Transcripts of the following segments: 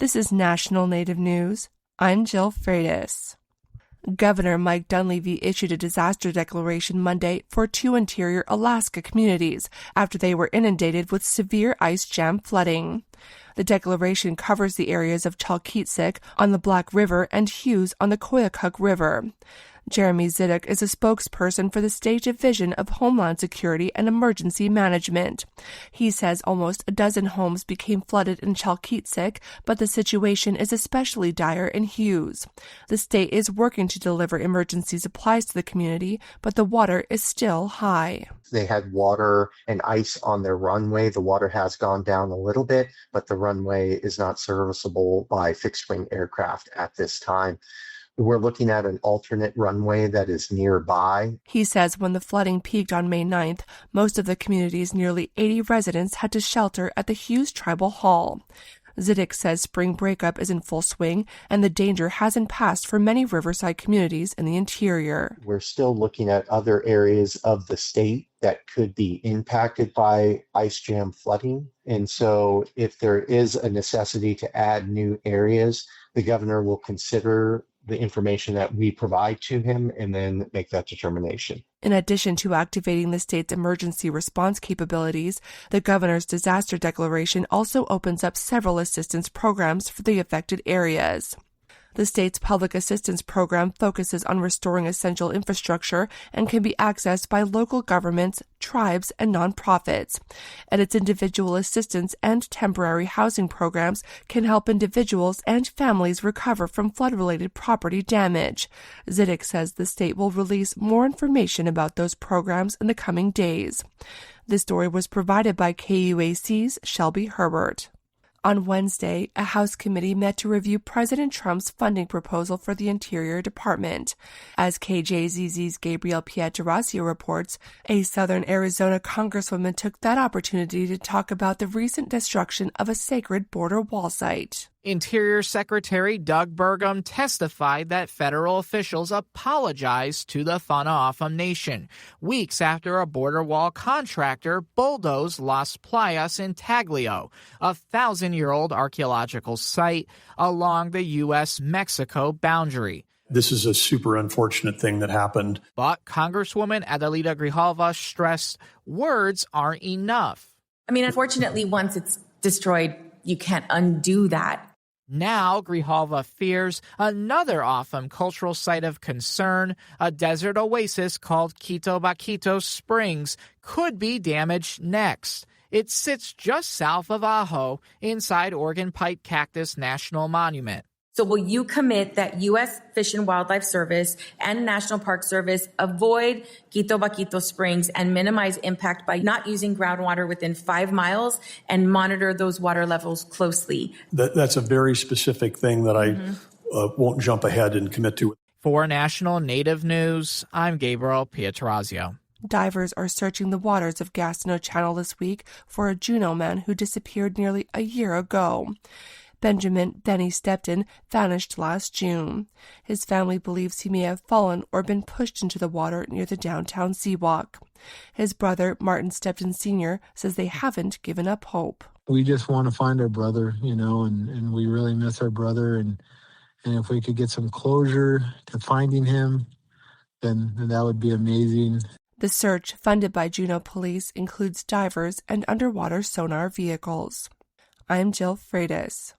This is National Native News. I'm Jill Freitas. Governor Mike Dunleavy issued a disaster declaration Monday for 2 interior Alaska communities after they were inundated with severe ice jam flooding. The declaration covers the areas of Chalkyitsik on the Black River and Hughes on the Koyukuk River. Jeremy Zidek is a spokesperson for the State Division of Homeland Security and Emergency Management. He says almost a dozen homes became flooded in Chalkyitsik, but the situation is especially dire in Hughes. The state is working to deliver emergency supplies to the community, but the water is still high. They had water and ice on their runway. The water has gone down a little bit, but the runway is not serviceable by fixed-wing aircraft at this time. We're looking at an alternate runway that is nearby. He says when the flooding peaked on May 9th, most of the community's nearly 80 residents had to shelter at the Hughes Tribal Hall. Zidek says spring breakup is in full swing and the danger hasn't passed for many riverside communities in the interior. We're still looking at other areas of the state that could be impacted by ice jam flooding. And so if there is a necessity to add new areas, the governor will consider the information that we provide to him and then make that determination. In addition to activating the state's emergency response capabilities, the governor's disaster declaration also opens up several assistance programs for the affected areas. The state's public assistance program focuses on restoring essential infrastructure and can be accessed by local governments, tribes, and nonprofits. And its individual assistance and temporary housing programs can help individuals and families recover from flood-related property damage. Zidek says the state will release more information about those programs in the coming days. This story was provided by KUAC's Shelby Herbert. On Wednesday, a House committee met to review President Trump's funding proposal for the Interior Department. As KJZZ's Gabrielle Pietrasio reports, a Southern Arizona congresswoman took that opportunity to talk about the recent destruction of a sacred border wall site. Interior Secretary Doug Burgum testified that federal officials apologized to the Whānaufa Nation weeks after a border wall contractor bulldozed Las Playas in Taglio, a 1,000-year-old archaeological site along the U.S.-Mexico boundary. This is a super unfortunate thing that happened. But Congresswoman Adelita Grijalva stressed words aren't enough. I mean, unfortunately, once it's destroyed, you can't undo that. Now, Grijalva fears another O'ahu cultural site of concern, a desert oasis called Quito Baquito Springs, could be damaged next. It sits just south of Ajo, inside Oregon Pipe Cactus National Monument. So will you commit that U.S. Fish and Wildlife Service and National Park Service avoid Quito Baquito Springs and minimize impact by not using groundwater within 5 miles and monitor those water levels closely? That's a very specific thing that I won't jump ahead and commit to. For National Native News, I'm Gabriel Pietrasio. Divers are searching the waters of Gastineau Channel this week for a Juneau man who disappeared nearly a year ago. Benjamin Benny Stepton vanished last June. His family believes he may have fallen or been pushed into the water near the downtown Seawalk. His brother, Martin Stepton Sr., says they haven't given up hope. We just want to find our brother, and we really miss our brother. And if we could get some closure to finding him, then that would be amazing. The search, funded by Juneau Police, includes divers and underwater sonar vehicles. I'm Jill Freitas.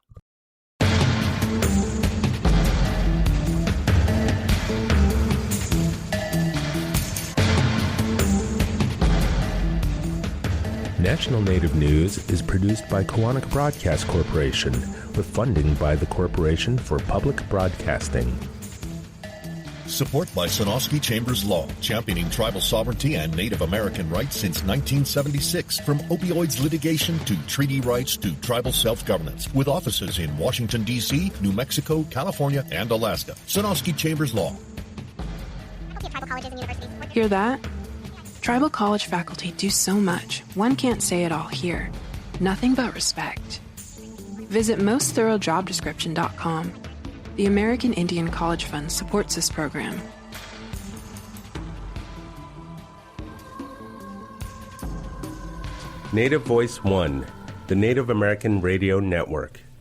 National Native News is produced by Kawanak Broadcast Corporation with funding by the Corporation for Public Broadcasting. Support by Sonosky Chambers Law, championing tribal sovereignty and Native American rights since 1976. From opioids litigation to treaty rights to tribal self-governance. With offices in Washington, D.C., New Mexico, California, and Alaska. Sonosky Chambers Law. Hear that? Tribal college faculty do so much. One can't say it all here. Nothing but respect. Visit mostthoroughdescription.com. The American Indian College Fund supports this program. Native Voice One, the Native American Radio Network.